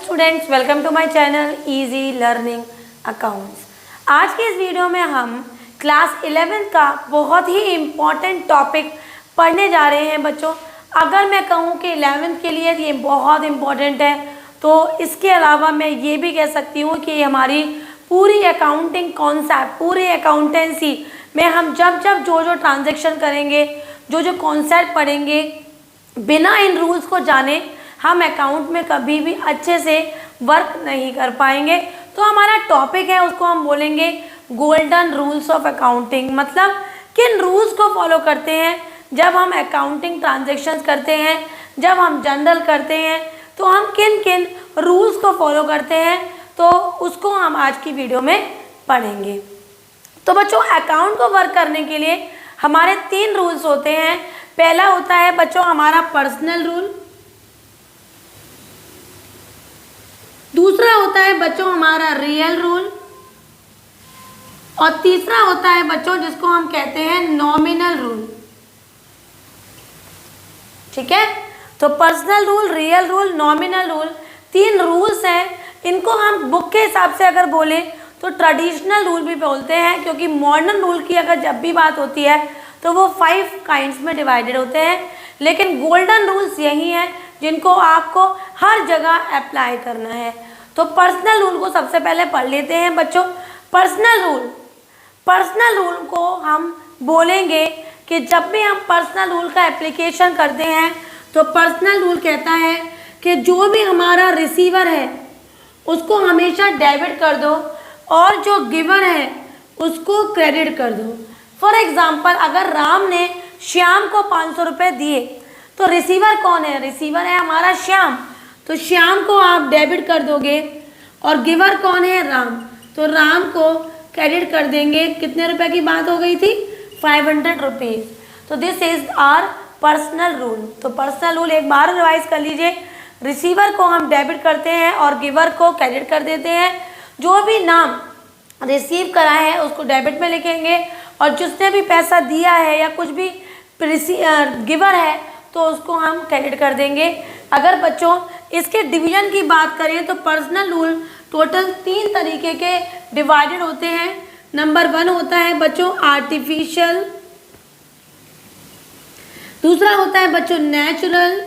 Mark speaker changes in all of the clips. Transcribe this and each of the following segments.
Speaker 1: Students, welcome to my channel easy learning accounts. आज के इस वीडियो में हम क्लास 11 का बहुत ही इम्पॉर्टेंट टॉपिक पढ़ने जा रहे हैं बच्चों। अगर मैं कहूँ कि 11th के लिए ये बहुत इम्पॉर्टेंट है, तो इसके अलावा मैं ये भी कह सकती हूँ कि हमारी पूरी अकाउंटिंग कॉन्सेप्ट, पूरी अकाउंटेंसी में हम जब जब जो ट्रांजेक्शन करेंगे, जो कॉन्सेप्ट पढ़ेंगे, बिना इन रूल्स को जाने हम अकाउंट में कभी भी अच्छे से वर्क नहीं कर पाएंगे। तो हमारा टॉपिक है, उसको हम बोलेंगे गोल्डन रूल्स ऑफ अकाउंटिंग। मतलब किन रूल्स को फॉलो करते हैं जब हम अकाउंटिंग ट्रांजैक्शंस करते हैं, जब हम जनरल करते हैं, तो हम किन किन रूल्स को फॉलो करते हैं, तो उसको हम आज की वीडियो में पढ़ेंगे। तो बच्चों, अकाउंट को वर्क करने के लिए हमारे 3 रूल्स होते हैं। पहला होता है बच्चों हमारा पर्सनल रूल, दूसरा होता है बच्चों हमारा रियल रूल, और तीसरा होता है बच्चों जिसको हम कहते हैं नॉमिनल रूल। ठीक है, तो personal rule, real rule, nominal rule, 3 rules हैं। इनको हम बुक के हिसाब से अगर बोले तो ट्रेडिशनल रूल भी बोलते हैं, क्योंकि मॉडर्न रूल की अगर जब भी बात होती है तो वो 5 काइंड्स में डिवाइडेड होते हैं। लेकिन गोल्डन रूल्स यही हैं जिनको आपको हर जगह अप्लाई करना है। तो पर्सनल रूल को सबसे पहले पढ़ लेते हैं बच्चों। पर्सनल रूल को हम बोलेंगे कि जब भी हम पर्सनल रूल का एप्लीकेशन करते हैं तो पर्सनल रूल कहता है कि जो भी हमारा रिसीवर है उसको हमेशा डेबिट कर दो और जो गिवर है उसको क्रेडिट कर दो। फॉर एग्जाम्पल, अगर राम ने श्याम को 500 रुपये दिए तो रिसीवर कौन है? रिसीवर है हमारा श्याम, तो श्याम को आप डेबिट कर दोगे, और गिवर कौन है? राम, तो राम को क्रेडिट कर देंगे। कितने रुपए की बात हो गई थी? 500 रुपीज़। तो this is our personal rule. तो पर्सनल रूल एक बार रिवाइज कर लीजिए। रिसीवर को हम डेबिट करते हैं और गिवर को क्रेडिट कर देते हैं। जो भी नाम रिसीव करा है उसको डेबिट में लिखेंगे, और जिसने भी पैसा दिया है या कुछ भी गिवर है तो उसको हम क्रेडिट कर देंगे। अगर बच्चों इसके डिवीजन की बात करें तो पर्सनल रूल टोटल 3 तरीके के डिवाइडेड होते हैं। नंबर 1 होता है बच्चों आर्टिफिशियल, दूसरा होता है बच्चों नेचुरल,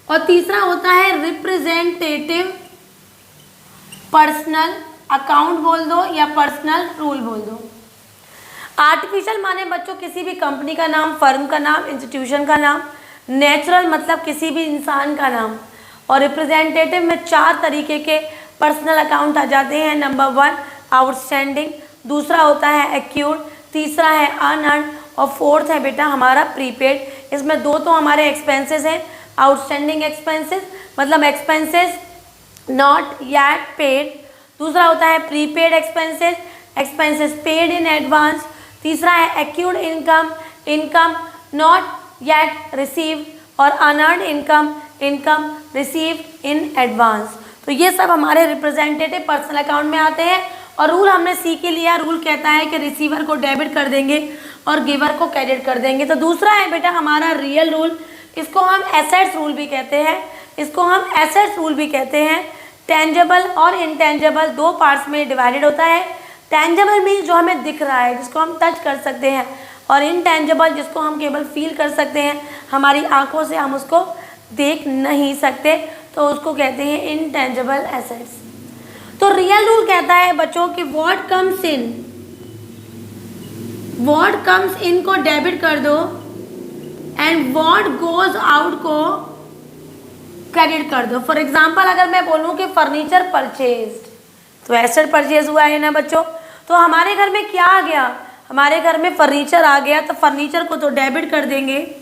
Speaker 1: और तीसरा होता है रिप्रेजेंटेटिव पर्सनल अकाउंट बोल दो या पर्सनल रूल बोल दो। आर्टिफिशियल माने बच्चों किसी भी कंपनी का नाम, फर्म का नाम, इंस्टीट्यूशन का नाम। नेचुरल मतलब किसी भी इंसान का नाम। और रिप्रेजेंटेटिव में 4 तरीके के पर्सनल अकाउंट आ जाते हैं। नंबर 1 आउटस्टैंडिंग, दूसरा होता है एक्यूर्ड, तीसरा है अनअर्न्ड, और फोर्थ है बेटा हमारा प्रीपेड। इसमें 2 तो हमारे एक्सपेंसेस हैं। आउटस्टैंडिंग एक्सपेंसेस मतलब एक्सपेंसेस नॉट येट पेड, दूसरा होता है prepaid expenses, expenses paid in advance, तीसरा है accrued income, income not yet received, और unearned income, income received in advance. तो ये सब हमारे रिप्रेजेंटेटिव पर्सनल अकाउंट में आते हैं। और रूल हमने सीख के लिया। रूल कहता है कि रिसीवर को डेबिट कर देंगे और गिवर को क्रेडिट कर देंगे। तो दूसरा है बेटा हमारा रियल रूल, इसको हम एसेट्स रूल भी कहते हैं, इसको हम एसेट्स रूल भी कहते हैं। टेंजेबल और इनटेंजेबल 2 पार्ट्स में डिवाइडेड होता है। टेंजेबल मीन्स जो हमें दिख रहा है, जिसको हम टच कर सकते हैं, और इनटेंजेबल जिसको हम केवल फील कर सकते हैं, हमारी आंखों से हम उसको देख नहीं सकते, तो उसको कहते हैं इनटेंजेबल एसेट्स। तो रियल रूल कहता है बच्चों कि व्हाट कम्स इन को डेबिट कर दो एंड व्हाट गोज आउट को क्रेडिट कर दो। फॉर एग्जाम्पल, अगर मैं बोलूँ कि फर्नीचर परचेज्ड, तो एसेट परचेज हुआ है ना बच्चों। तो हमारे घर में क्या आ गया? हमारे घर में फर्नीचर आ गया, तो फर्नीचर को तो डेबिट कर देंगे।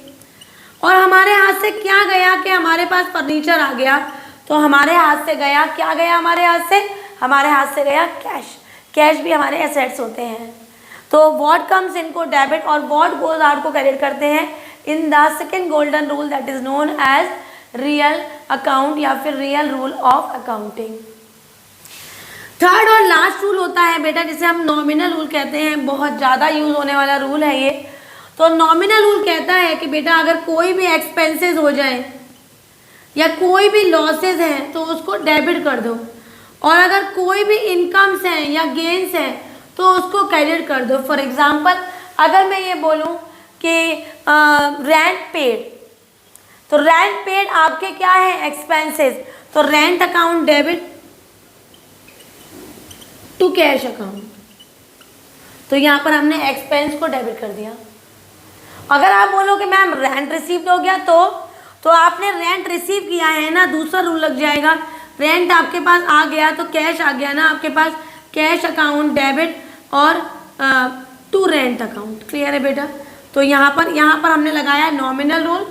Speaker 1: और हमारे हाथ से क्या गया कि हमारे पास फर्नीचर आ गया, तो हमारे हाथ से गया, क्या गया हमारे हाथ से? हमारे हाथ से गया कैश। कैश भी हमारे एसेट्स होते हैं। तो व्हाट कम्स इनको डेबिट और व्हाट गोज आउट को क्रेडिट करते हैं in the second golden rule, that is known as real account या फिर real rule of accounting. Third और लास्ट रूल होता है बेटा जिसे हम नॉमिनल रूल कहते हैं। बहुत ज़्यादा यूज होने वाला रूल है ये। तो नॉमिनल रूल कहता है कि बेटा अगर कोई भी एक्सपेंसेस हो जाए, या कोई भी लॉसेस हैं तो उसको डेबिट कर दो, और अगर कोई भी इनकम्स हैं या गेन्स हैं तो उसको क्रेडिट कर दो। फॉर एग्जांपल अगर मैं ये बोलूँ कि रेंट पेड, तो रेंट पेड आपके क्या है, एक्सपेंसेस, तो rent account debit to cash account, तो यहाँ पर हमने एक्सपेंस को डेबिट कर दिया। अगर आप बोलो कि मैम रेंट रिसीव्ड हो गया तो आपने रेंट रिसीव किया है ना, दूसरा रूल लग जाएगा। रेंट आपके पास आ गया तो कैश आ गया ना आपके पास, कैश अकाउंट डेबिट और टू रेंट अकाउंट। क्लियर है बेटा? तो यहाँ पर हमने लगाया nominal rule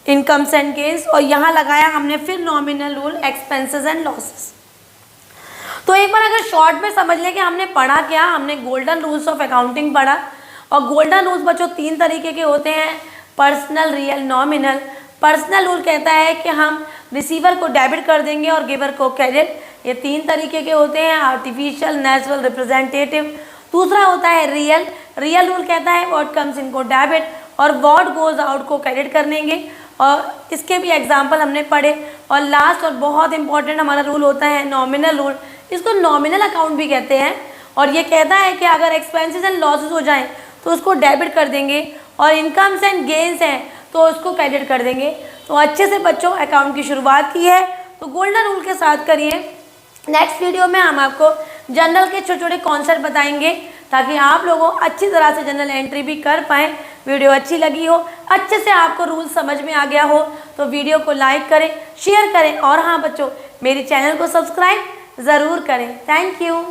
Speaker 1: incomes and gains, और यहाँ लगाया हमने फिर nominal rule expenses and losses. तो एक बार अगर शॉर्ट में समझ लें कि हमने पढ़ा क्या, हमने गोल्डन रूल्स ऑफ अकाउंटिंग पढ़ा। और गोल्डन रूल्स बच्चों 3 तरीके के होते हैं, personal, real, nominal. Personal rule कहता है कि हम रिसीवर को डेबिट कर देंगे और गिवर को क्रेडिट, ये 3 तरीके के होते हैं, आर्टिफिशियल, नेचुरल, रिप्रेजेंटेटिव। दूसरा होता है रियल। रियल रूल कहता है व्हाट कम्स इनको डेबिट और व्हाट गोज आउट को क्रेडिट कर देंगे, और इसके भी एग्जाम्पल हमने पढ़े। और लास्ट और बहुत इंपॉर्टेंट हमारा रूल होता है नॉमिनल रूल, इसको नॉमिनल अकाउंट भी कहते हैं, और ये कहता है कि अगर एक्सपेंसेस एंड लॉसेस हो जाएं तो उसको डेबिट कर देंगे, और इनकम्स एंड गेन्स हैं तो उसको क्रेडिट कर देंगे। तो अच्छे से बच्चों अकाउंट की शुरुआत की है तो गोल्डन रूल के साथ करिए। नेक्स्ट वीडियो में हम आपको जनरल के छोटे छोटे कॉन्सेप्ट बताएंगे ताकि आप लोगों अच्छी तरह से जनरल एंट्री भी कर पाएँ। वीडियो अच्छी लगी हो, अच्छे से आपको रूल समझ में आ गया हो तो वीडियो को लाइक करें, शेयर करें, और हाँ बच्चों मेरी चैनल को सब्सक्राइब ज़रूर करें। Thank you.